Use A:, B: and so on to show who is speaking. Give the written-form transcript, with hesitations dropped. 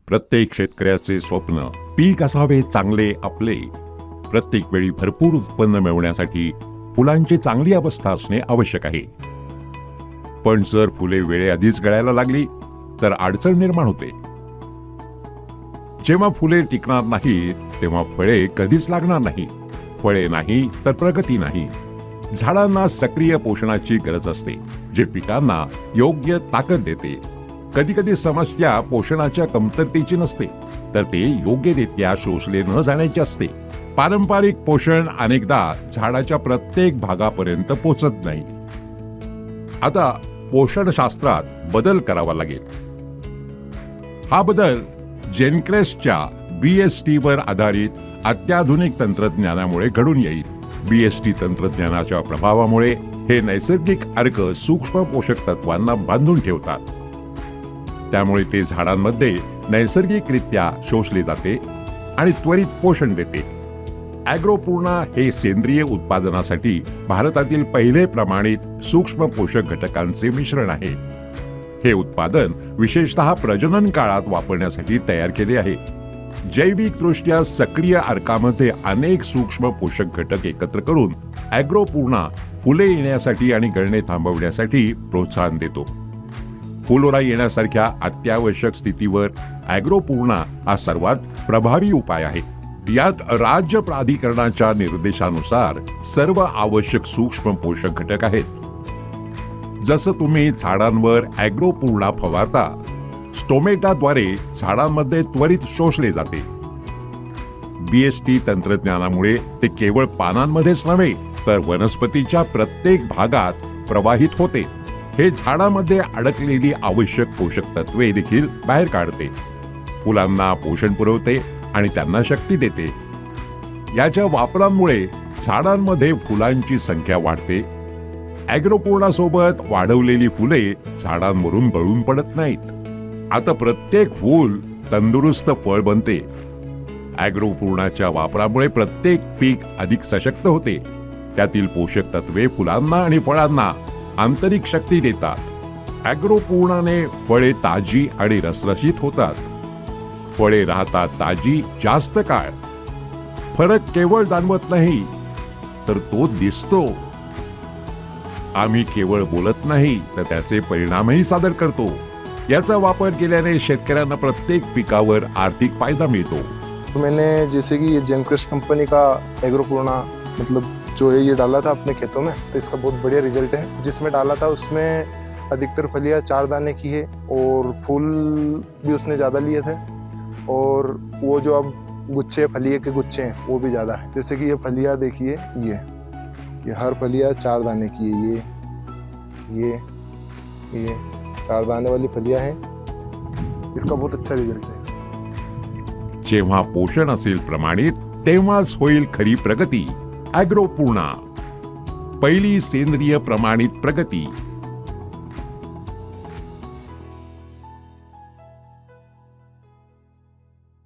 A: प्रत्येक शेतकऱ्याचे स्वप्न पीक असावे चांगले आपले. प्रत्येक वेळी भरपूर उत्पन्न मिळवण्यासाठी फुलांची चांगली अवस्था असणे आवश्यक आहे. पण जर फुले वेळेआधीच गळायला लागली तर अडचण निर्माण होते. जेव्हा फुले टिकणार नाहीत तेव्हा फळे कधीच लागणार नाही. फळे नाही तर प्रगती नाही. झाडांना सक्रिय पोषणाची गरज असते, जे पिकांना योग्य ताकद देते. कधी कधी समस्या पोषणाच्या कमतरतेची नसते, तर ते योग्यरित्या शोषले न जाण्याची असते. पारंपरिक पोषण अनेकदा झाडाच्या प्रत्येक भागापर्यंत पोहोचत नाही. आता पोषणशास्त्रात बदल करावा लागेल. हा बदल जेनक्रेसच्या BST वर आधारित अत्याधुनिक तंत्रज्ञानामुळे घडून येईल. BST तंत्रज्ञानाच्या प्रभावामुळे हे नैसर्गिक अर्क सूक्ष्म पोषक तत्वांना बांधून ठेवतात. त्यामुळे ते झाडांमध्ये नैसर्गिकरित्या शोषले जाते आणि त्वरित पोषण देते. ॲग्रोपूर्णा हे सेंद्रिय उत्पादनासाठी भारतातील पहिले प्रमाणित सूक्ष्म पोषक घटकांचे मिश्रण आहे. हे उत्पादन विशेषतः प्रजनन काळात वापरण्यासाठी तयार केले आहे. जैविकदृष्ट्या सक्रिय अर्कामध्ये अनेक सूक्ष्म पोषक घटक एकत्र करून ॲग्रोपूर्णा फुले येण्यासाठी आणि गळणे थांबवण्यासाठी प्रोत्साहन देतो. फुलोरा येण्यासारख्या अत्यावश्यक स्थितीवर ॲग्रोपूर्णा हा सर्वात प्रभावी उपाय आहे. यात राज्य प्राधिकरणाच्या निर्देशानुसार सर्व आवश्यक सूक्ष्म पोषक घटक आहेत. जसं तुम्ही झाडांवर ॲग्रोपूर्णा फवारता, स्टोमेटाद्वारे झाडांमध्ये त्वरित शोषले जाते. BST तंत्रज्ञानामुळे ते केवळ पानांमध्येच नव्हे तर वनस्पतीच्या प्रत्येक भागात प्रवाहित होते. हे झाडामध्ये अडकलेली आवश्यक पोषक तत्वे देखील बाहेर काढते, फुलांना पोषण पुरवते आणि त्यांना शक्ती देते. याच्या वापरामुळे झाडांमध्ये फुलांची संख्या वाढते. ॲग्रोपूर्णासोबत वाढवलेली फुले झाडांवरून गळून पडत नाहीत. आता प्रत्येक फूल तंदुरुस्त फळ बनते. ॲग्रोपूर्णाच्या वापरामुळे प्रत्येक पीक अधिक सशक्त होते. त्यातील पोषक तत्वे फुलांना आणि फळांना आंतरिक शक्ती देतात. ॲग्रोपूर्णाने फळे ताजी आणि रसरशीत होतात. फळे राहतात ताजी जास्त काळ. फरक केवळ जाणवत नाही तर तो दिसतो. आम्ही केवळ बोलत नाही तर त्याचे परिणामही सादर करतो. याचा वापर केल्याने शेतकऱ्यांना प्रत्येक पिकावर आर्थिक फायदा मिळतो.
B: तो मैंने जैसे कि ये जेनक्रेस कंपनी का एग्रोपूर्णा मतलब जो है ये डाला था अपने खेतों में, तो इसका बहुत बढ़िया रिजल्ट है. जिसमें डाला था उसमें अधिकतर फलियां 4 दाने की है और फूल भी उसने ज़्यादा लिए थे. और वो जो अब गुच्छे फलिये के गुच्छे हैं वो भी ज़्यादा है. जैसे कि ये फलियां देखिए, ये हर फलिया 4 दाने की है. ये 4 दाने वाली फलियां हैं. इसका बहुत अच्छा रिजल्ट है.
A: जेव्हा पोषण असेल प्रमाणित तेव्हाच होईल खरी प्रगती. ॲग्रोपूर्णा, पहिली सेंद्रिय प्रमाणित प्रगती.